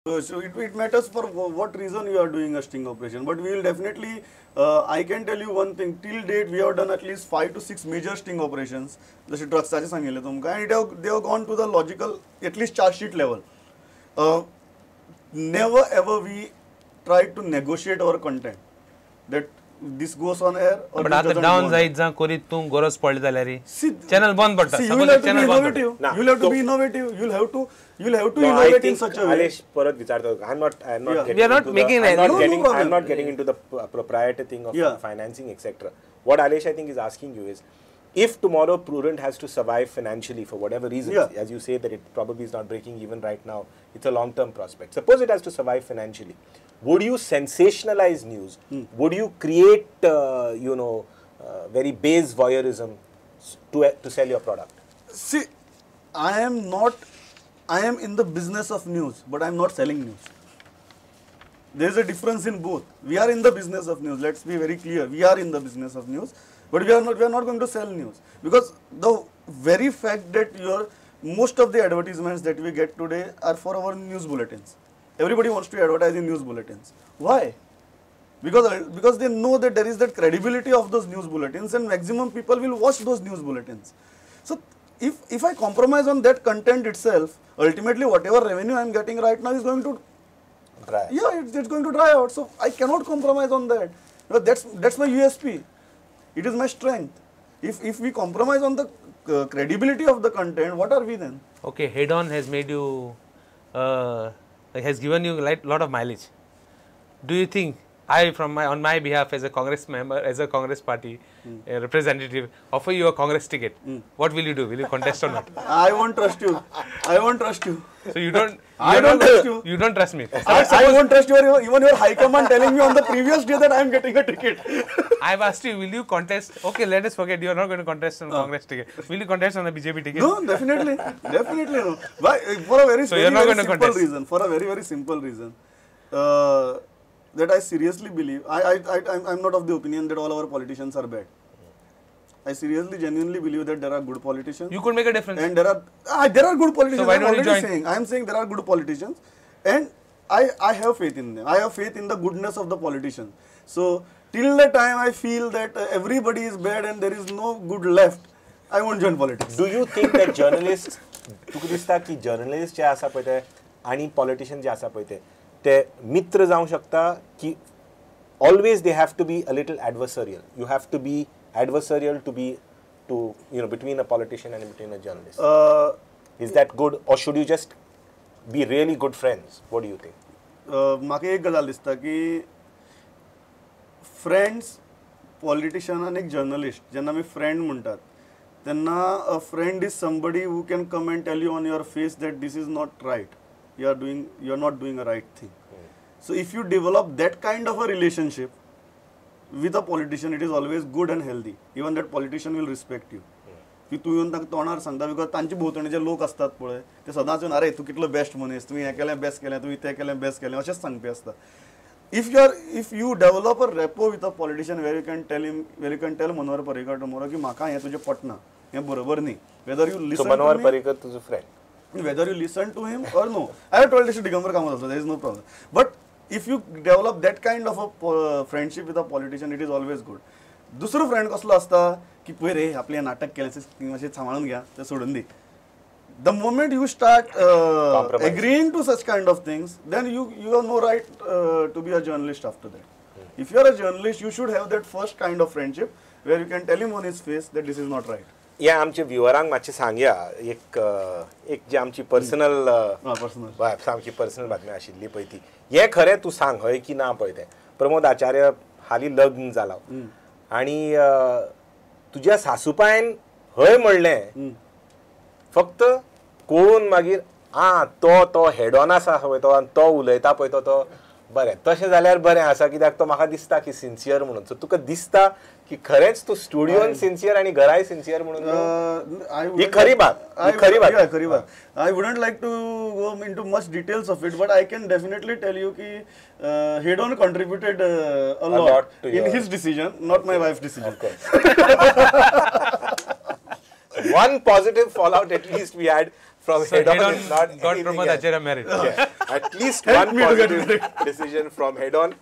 So it matters for what reason you are doing a sting operation. But we will definitely, I can tell you one thing, till date we have done at least 5 to 6 major sting operations. And they have gone to the logical, at least charge sheet level. Never ever we tried to negotiate our content. That this goes on air or but at the downside kori tum goros padli zaleri channel band patta you will have to be innovative. You will have to be innovative. You will have to innovate in such a way. Alesh parat vicharto I'm not getting we are not making I'm not getting into the proprietary thing of financing, etc. What Alesh I think is asking you is, if tomorrow Prudent has to survive financially for whatever reason, as you say that it probably is not breaking even right now, it's a long-term prospect. Suppose it has to survive financially. Would you sensationalize news? Would you create, very base voyeurism to sell your product? See, I am in the business of news, but I am not selling news. There is a difference in both. We are in the business of news. Let's be very clear. We are in the business of news, but we are not going to sell news, because the very fact that most of the advertisements that we get today are for our news bulletins. Everybody wants to advertise in news bulletins. Why? Because they know that there is that credibility of those news bulletins, and maximum people will watch those news bulletins. So if I compromise on that content itself, ultimately whatever revenue I am getting right now is going to dry. Yeah, it's going to dry out. So I cannot compromise on that. That's my USP. It is my strength. If we compromise on the credibility of the content, what are we then? Okay, Head On has made you, has given you a lot of mileage. Do you think on my behalf as a Congress member, as a Congress party representative, offer you a Congress ticket? What will you do? Will you contest or not? I won't trust you. I won't trust you. So you don't. I don't trust you. You don't trust me. I won't trust even your high command telling me on the previous day that I am getting a ticket. I've asked you, will you contest? Okay, let us forget. You are not going to contest on Congress ticket. Will you contest on a BJP ticket? No, definitely no. Why? For a very, simple reason. For a very, very simple reason. That I seriously believe. I'm not of the opinion that all our politicians are bad. I seriously, genuinely believe that there are good politicians. You could make a difference. And there are good politicians. So why don't you join? I am saying there are good politicians, and I have faith in them. I have faith in the goodness of the politicians. So till the time I feel that everybody is bad and there is no good left, I won't join politics. Do you think that journalists, तुका दिसता की journalists जे आसा पळय ते आणि politicians जे आसा पळय ते मित्र जावं शकता की always they have to be a little adversarial. You have to be adversarial between a politician and between a journalist. Is that good, or should you just be really good friends? What do you think? म्हाका एक गजाल दिसता की friends, politician and एक journalist जेन्ना आमी friend म्हणटात तेन्ना a friend is somebody who can come and tell you on your face that this is not right. You are not doing a right thing. So if you develop that kind of a relationship with a politician, it is always good and healthy. Even that politician will respect you. की तू येवन ताका तोंडार सांगता, because तांचे भोंवतणी जे लोक असतात पळय ते सदांच येवन अरे तू कितलो बेस्ट मनीस, तुवें हें केलें बेस्ट केलें, तुवें तें केलें बेस्ट केलें अशेंच सांगपी आसता. If you develop a rapport with a politician where you can tell Manohar Parrikar tomorrow की म्हाका हें तुजें पटना, हें बरोबर न्ही, whether you listen to him, Manohar Parrikar तुजो friend, whether you listen to him or no. I have told this to Digambar Kamath also, there is no problem. But if you develop that kind of a friendship with a politician, it is always good. दुसरो friend कसलो आसता की पळय रे आपलें नाटक केलें मातशें सांबाळून घ्या, तें सोडून दी. The moment you start agreeing to such kind of things, then you have no right to be a journalist after that. If you are a journalist, you should have that first kind of friendship where you can tell him on his face that this is not right. या आमच्या व्ह्युअरांक मातशें सांगया एक जी आमची personal सामकी personal बातमी आशिल्ली पळय ती, हें खरें तूं सांग हय की ना पळय तें. प्रमोद आचार्य हालीं लग्न जालां आनी तुज्या सासूबायन हय म्हणलें, फक्त कळून मागीर तो हेड ऑन आसा पळय तो, आनी तो उलयता पळय तो बरें, तशें जाल्यार बरें आसा, कित्याक तो म्हाका दिसता की सिन्सियर म्हणून. सो तुका दिसता की खरेंच तू स्टुडियोन सिन्सियर आणि घराय सिन्सियर म्हणून? ही खरी बात. I wouldn't like to go into much details of it, but I can definitely tell you ki Hedon contributed a lot in his decision, not my wife's decision. One positive fallout at least we had from So head on head-on is not got anything Pramod else. Acharya married. Yeah. At least one positive decision from head on,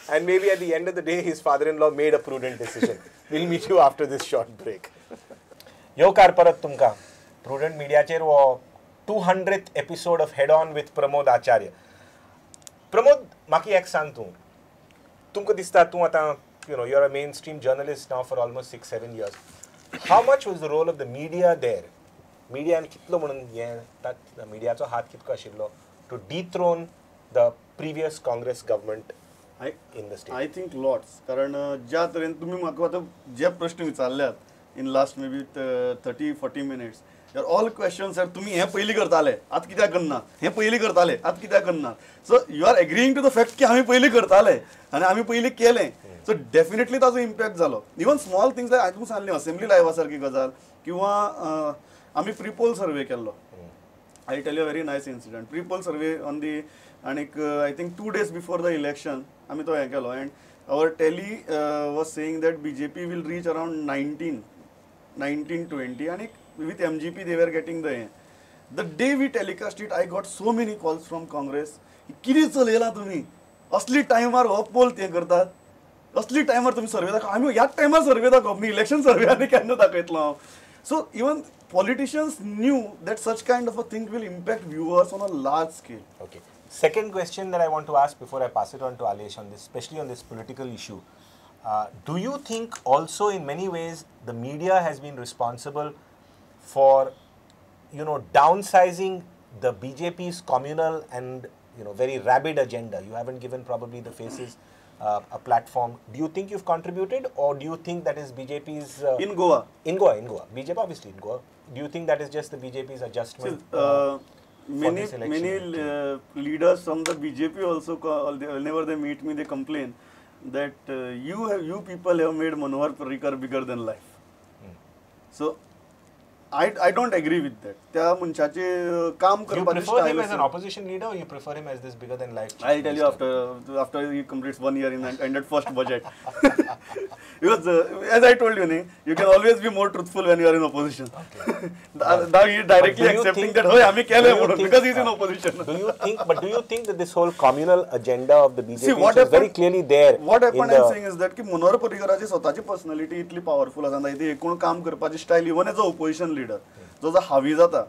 and maybe at the end of the day, his father-in-law made a prudent decision. We'll meet you after this short break. येवकार परत तुमकां prudent मिडियाचेर वो 200th episode of head on with Pramod Acharya. Pramod, म्हाका एक सांग तूं, तुमकां दिसता तूं आतां you are a mainstream journalist now for almost 6-7 years. How much was the role of the media there? मिडियान कितलो म्हणून हें मिडियाचो हात कितको आशिल्लो to dethrone the previous Congress government in the state? I think lots. कारण ज्या तरेन तुमी म्हाका आतां जे प्रश्न विचारल्यात in last may be 30-40 minutes, They're all questions that तुम्ही हे पयली करताले आत कित्याक करना, हे पयली करताले आत कित्याक करना. So you are agreeing to the fact की आम्ही पयली करताले आनी आम्ही पयली केलें. सो डेफिनेटली ताजो इम्पॅक्ट जालो. इवन स्मॉल थिंग्स लायक तुमकां सांगलें असेंब्ली लायव्हा सारकी गजाल, किंवा आमी प्रिपोल सर्वे केल्लो. I tell you very nice incident. Prepoll survey on the, आनीक I think 2 days before the election आमी तो हें केलो, and our tally was saying that BJP will reach around 19-20, and with MGP they were getting the end. The day we telecast it, I got so many calls from Congress. किती चलयला तुम्ही, असली टायमार हो पोल ते करतात, असली टायमार तुम्ही सर्वे दाखव. आम्ही ह्याच टायमार सर्वे दाखव, मी इलेक्शन सर्वे आनी केन्ना दाखयतलो हांव. So even politicians knew that such kind of a thing will impact viewers on a large scale. Okay. Second question that I want to ask before I pass it on to Alesh on this, especially on this political issue. Do you think also in many ways the media has been responsible for, downsizing the BJP's communal and, very rabid agenda? You haven't given probably the faces a platform. Do you think you've contributed, or do you think that is BJP's... In Goa. In Goa. BJP obviously in Goa. Do you think that is just the BJP's adjustment? Many leaders from the BJP also, whenever they meet me, they complain that you people have made Manohar Parrikar bigger than life. So I don't agree with that. त्या मनशाचे काम करपाचे style. You prefer him as an opposition leader, or you prefer him as this bigger than life? I'll tell you after he completes 1 year in ended first budget. Because as I told you, you can always be more truthful when you are in opposition. Okay. Now he is directly accepting that hoy आम्ही केले म्हणून, because he is in opposition. Do you think that this whole communal agenda of the BJP is very clearly there? What happened, I'm saying is that की मनोहर पर्रीकराची स्वतःची personality इतली powerful आसा, ती एकूण काम करपाची style, even as a opposition leader जो हावी जाता,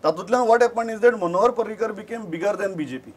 तातूंतल्यान what happened is that Manohar Parrikar became bigger than BJP.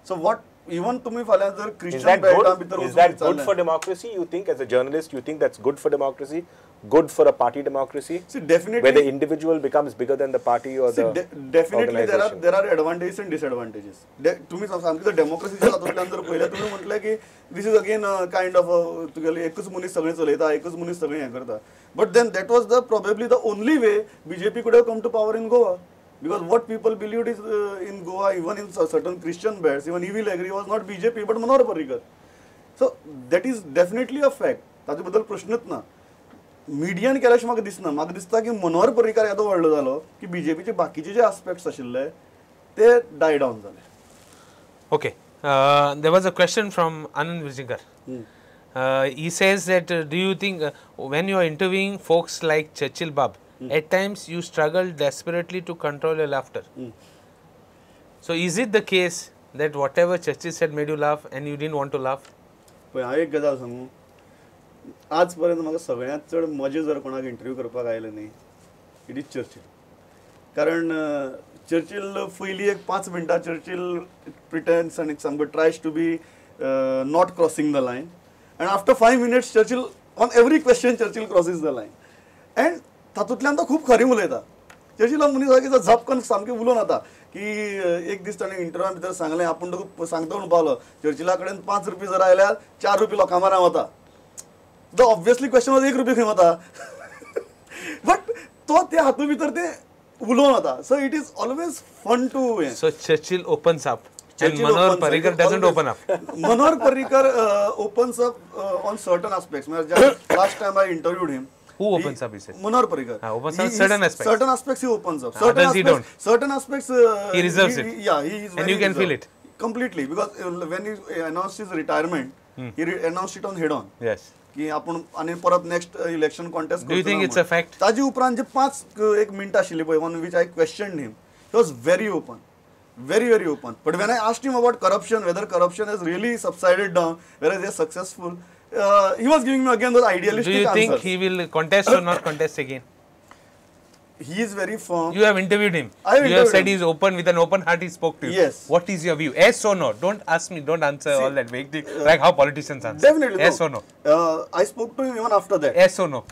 So what, even तुम्ही फाल्यां जर Christian background भितर, is that good for democracy? You think, as a journalist, you think that's good for democracy? Good for a party democracy? See, definitely, where the individual becomes bigger than the party or the definitely there are advantages and disadvantages. तुम्ही सांगितलं डेमोक्रेसीच्या तातूंतल्यान जर पयलें तुम्ही म्हटलें की this is again a kind of तुगेले एकच मनीस सगळें चलयता, एकच मनीस सगळें हें करता. But then that was probably the only way BJP could have come to power in Goa. Because what people believed is in Goa, even in certain Christian belts, even he will agree, was not BJP but Manohar Parrikar. So that is definitely a fact. ताचे बद्दल प्रश्नच ना. मिडियान केल्याशें म्हाका दिसना. म्हाका दिसता की मनोहर पर्रीकार येदो व्हडलो जालो की बीजेपीचे बाकीचे जे आस्पेक्ट्स आशिल्ले ते डाय डावन जाले. Okay. There was a question from Anand Vijingar. He says that do you think when you are interviewing folks like Churchill Bab, at times you struggle desperately to control your laughter? So is it the case that whatever Churchill said made you laugh and you didn't want to laugh? पळय हांव एक गजाल सांगू, आज पर्यंत म्हाका सगळ्यांत चड मजा जर कोणाक इंटरव्यू करपाक आयलें न्ही, इट इज चर्चिल. कारण चर्चिल पयलीं एक 5 मिनटां चर्चिल प्रिटेंड्स आनी सामको tries to be not crossing the line, and after 5 minutes Churchill on every question Churchill crosses the line, and तातूंतल्यान तो खूब खरें उलयता. चर्चिल मनीस आसा की झपकन सामकें उलोवन येता की एक दीस ताणें इंटरव्यूआ भितर सांगलें, आपूण तुका सांगता म्हणून पावलो, चर्चिला कडेन 5 रुपया जर आयल्यार 4 रुपया लोकां मारां वता. द ऑब्वियसली क्वेश्चन वॉज 1 रुपया खंय वता, बट तो त्या हातूंत भितर ते उलोवन वता. So it is always fun to. So Churchill opens up. And Manohar Parrikar doesn't open up. Manohar Parrikar opens up on certain aspects. Last time I interviewed him. Who opens up, he said? Manohar Parrikar. Opens up certain aspects. Certain aspects he opens up. Others he don't. Certain aspects he reserves it. Yeah, he is. And you can feel it. Completely, because when he announced his retirement, he announced it on head on. Yes. की आपण आणि परत next election contest Do you think it's a fact? ताजी उपरांत जे 5 मिनटां आशिल्ली पळय one which I question him he was very open, very open. But when I asked him about corruption, whether corruption has really subsided down, whether they are successful, he was giving me again those idealistic answers. Do you think he will contest or not contest again? He is very firm. You have interviewed him. You have said he's open, with an open heart he spoke to you. Yes. What is your view? Yes or no? Don't ask me, don't answer all that vague thing, like how politicians answer. Definitely Yes no. or no? I spoke to him even after that. Yes or no?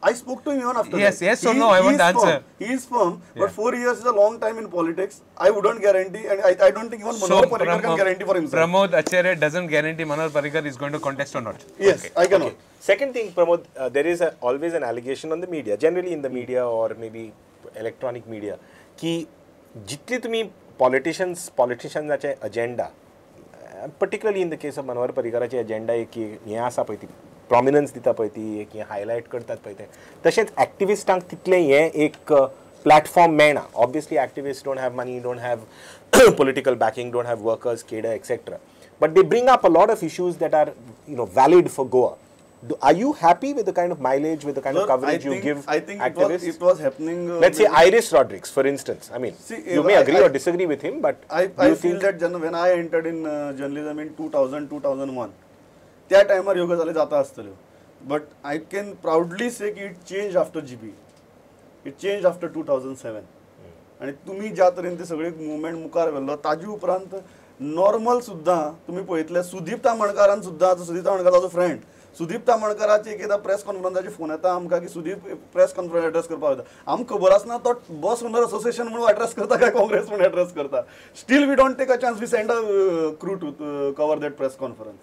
I spoke to him even after Yes, that. yes or no, I want the answer. He is firm, but 4 years is a long time in politics. I wouldn't guarantee, and I don't think even Manoj Parrikar can guarantee for himself. Pramod Acharya doesn't guarantee Manoj Parrikar is going to contest or not. Yes, Okay. I cannot. Okay. Second thing, Pramod, there is always an allegation on the media, generally in the media or maybe electronic media, की जितली तुम्ही पॉलिटिशियन्साचे agenda, particularly in the case of Manohar पर्रीकराचे agenda एक हें आसा पळय ती प्रॉमिनन्स दिता पळय ती एक हायलायट करतात पळय ते तशेंच एक्टिविस्टांक तितलें हें एक प्लॅटफॉर्म मेळना. Obviously activist don't have money, don't have political backing, don't have workers cadre etcetera, but they bring up a lot of issues that are valid for Goa. Are you happy with the kind of mileage, with the kind of coverage you give activists? It was happening. Let's say Iris Rodriguez, for instance. I mean, you may agree or disagree with him, but I feel that when I entered in journalism in 2000-2001, त्या टायमार ह्यो गजाली जाता आसतल्यो. But I can proudly say की it changed after GB. It changed after 2007. आणि तुम्ही ज्या तरेन ते सगळे मुवमेंट मुखार व्हेल्लो ताजे उपरांत नॉर्मल सुद्दां तुम्ही पळयतले सुदीप तामणकारान सुद्दां सुदीप तामणकाराचो फ्रेंड सुदीप तामणकाराची एकदा प्रेस कॉन्फरन्साची फोन येता आमकां की सुदीप प्रेस कॉन्फरन्स एड्रेस करपाक वयता. आमकां खबर आसना तो बॉस ओनर असोसिएशन म्हणून एड्रेस करता काय काँग्रेस म्हणून एड्रेस करता. Still we don't take a chance, we send a crew to cover that press conference.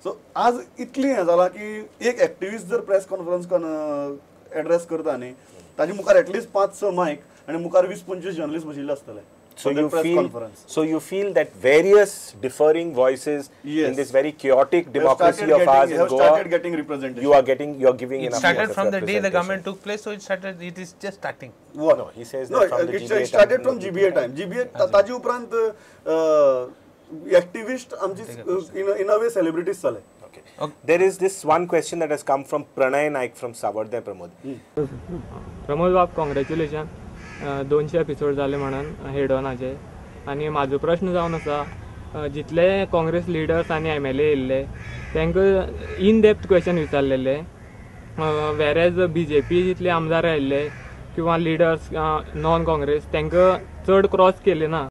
So आज इतली हें जाला की एक एक्टिविस्ट जर प्रेस कॉन्फरन्स एड्रेस करता न्ही ताजे मुखार एटलीस्ट 5-6 मायक आनी मुखार 20-25 जर्नलिस्ट बशिल्ले आसतले. So you feel that various differing voices in this very chaotic democracy of ours in Goa, started getting representation. You are giving enough. It started from the day the government took place, so it is just starting. What? No, he says that from the GBA it started from GBA time. GBA ताजे उपरांत activist आमची in a way celebrities जाले. Okay. There is this one question that has come from Pranay Naik from Savardar, Pramod. Pramod बाब, congratulations. 200 episode जाले म्हणून head ऑनाचे. आनी म्हाजो प्रश्न जावन आसा, जितले काँग्रेस लिडर्स आनी MLA येयल्ले तांकां इन डेप्थ क्वेश्चन विचारलेले, वेरेज BJP जितले आमदार आयिल्ले किंवा लिडर्स नॉन काँग्रेस तांकां चड क्रॉस केले ना.